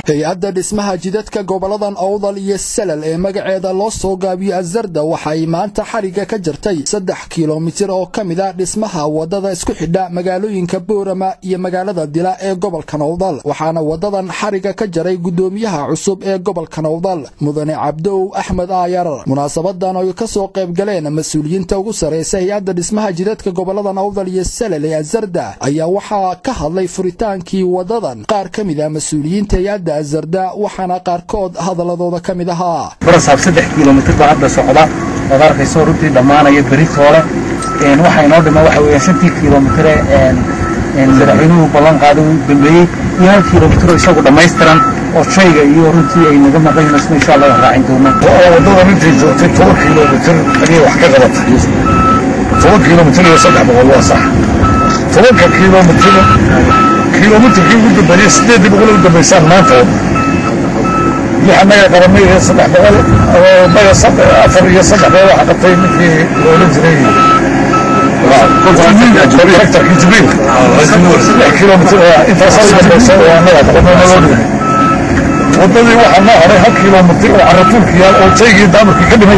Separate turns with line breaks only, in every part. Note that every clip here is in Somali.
hay-adda dhismaha jidadka goboladan Awdal iyo Salal ee magaceeda loo soo gaabiyo Azarda waxay maanta xariga ka jirtay 3 kiiloomitir oo kamid ah dhismaha wadada isku xidha magaalooyinka Boorama iyo magaalada Dila ee gobolka Awdal waxaana wadadan xariga ka jaray gudoomiyaha cusub ee gobolka Awdal Mudane Cabdow Axmed Aayar munaasabadan oo ka soo qayb galeen mas'uuliyiinta ugu sareeyay hay-adda dhismaha jidadka goboladan Awdal iyo Salal ee Azarda ayaa waxa ka hadlay furitaankii wadadan qaar kamid ah mas'uuliyiinta hay-adda Azarda waxaana qaarkood hadaladooda kamid ahaa
barasab 3 kiiloomitir baad socda wadaarkayso runtii dhamaanaya beritoole waxa inoo dhima waxa weeyaan 5 kiiloomitir madaxweynuhu ballan qaaday dambeeyay 1 kiiloomitir isagu dhameystiran oo shayga iyo runtii ay naga maqaynayso insha Allah raacin doona wadada intii joogtay 10 kiiloomitir ayay wax ka qabatay 10 kiiloomitir iyo 300 waa sax 10 kiiloomitir kiiloomitirkii ugu dambeeyay 8 boqol u dambeysaan maanta waxaa qaramay 300 oo baga 4 iyo 3 waxa qabtay midkii loola jiray kiiloomitir inta soo wadadii waxaa noo haray 1 kiiloomitir oo caratuulkiya oo shaygii daamarkii ka dhimay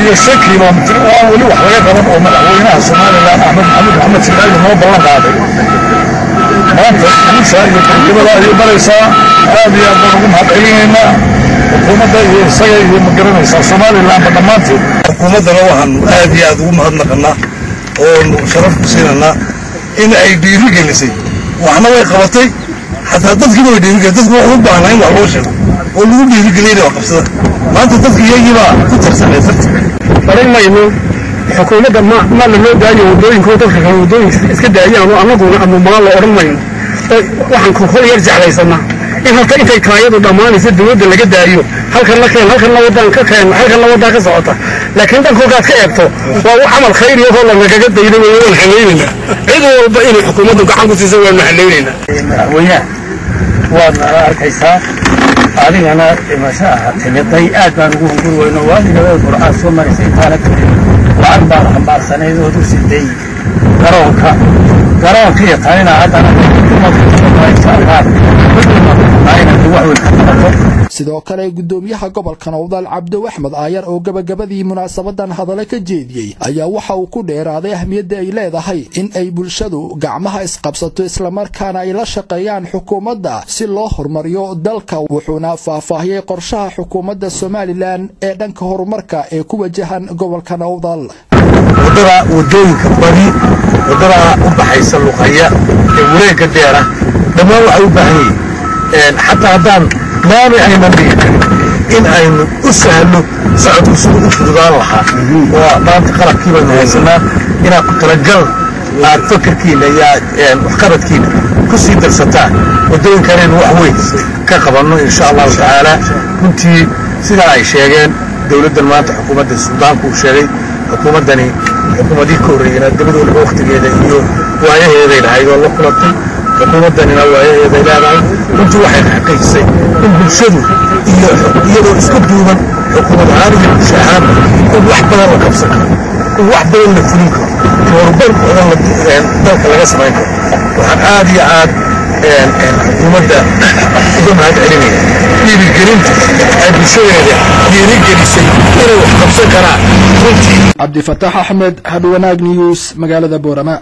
iyo 5 kiiloomitir oo wali wax laga qaban oo madaxweynaha Soomaaliland Axmed Silaali noo ballan qaaday maanta insha Allah iyo baraysa aad iyo aad ugu mahadcelinayna xukuumadda iyo isaga iyo magaranaysa Soomaaliland dhamaanteed xukuumaddana waxaan aad iyo aad ugu mahadnaqnaa oo sharaf ku siinana in ay dhiirigelisay waxna way qabatay hatta dadkii way dhiirigelisay dadku wax u baahnaa in wax loo sheego oo lagu dhiirigeliyay wax qabsada maanta dadkii iyagiiba ku tarsanay farmayno xukuumadda ma loo daayo wadooyinkooda dadka kale wadooyinka iska daayaan oo anaguna ama ma la oran mayno waxaan ku hor yar jeclaysanaa in halka intay kaayadu dhamaanaysa dawladda laga daayo halkan la wadaan ka keen halkan la wadaa ka socota laakiin dalkooda ka eegto waa wax amal khayr iyo hol laga daydo oo xameeyna cid walba in xukuumaddu gacan ku siiso waa maxalleynayna wayna waan arkaysaa adigana masha timiday aad baan ugu hungurweyno waadiga qur'aan soo marisay taana waan baan xambaarsanay oo u siday garoonka iyo taana hadana
sidoo kale gudoomiyaha gobolka Awdal Cabdow Axmed Aayar oo gabagabadii munaasabadan hadal ka jeediyay ayaa waxa uu ku dheeraaday ahmiyadda ay leedahay in ay bulshadu gacmaha isqabsato isla markaana ay la shaqeeyaan xukuumadda si loo horumariyo dalka wuxuuna faahfaahiyay qorshaha xukuumadda Soomaaliland ee dhanka horumarka ee ku wajahan gobolka Awdal
wadooyinka bari wadada u baxaysa luqaya ee wareegga dheera dhamaan waxa u baahan yihiin xataa haddaan maami aynan dhigi karin in aynu u sahlo socodku siduu u fududaan lahaa oo maanta qalabkii baynu haysanaa inaad ku talagal aad fakarkiina iyo waxqabadkiina ku sii darsataan wadooyinkan inaynu wax weyn ka qabanno insha allahu tacaala runtii sidaa ay sheegeen dowladdan maanta xukuumadda Suudaanku uu sheegay xukuumaddani xukuumadii ka horreeyay dibadooda waqtigeeda iyo waayaheeday lahayd oo la kulantay xukuumaddanina waayaheeday leedahay runtii waxay xaqiijisay in bulshadu iyo iyadoo isku duuban xukuumad ahaan iyo bulsho ahaan in wax badan la qabsan karo in wax badan la fulin karo horumar badan dalka laga samayn karo waxaan aad iyo aad xukuumadda uga mahadcelinaya dhiirigelinta ay bulshadeeda dhiirigelisay inay wax qabsan karaan runtii
Cabdi Fataax Axmed Hadwanaag News magaalada Boorama.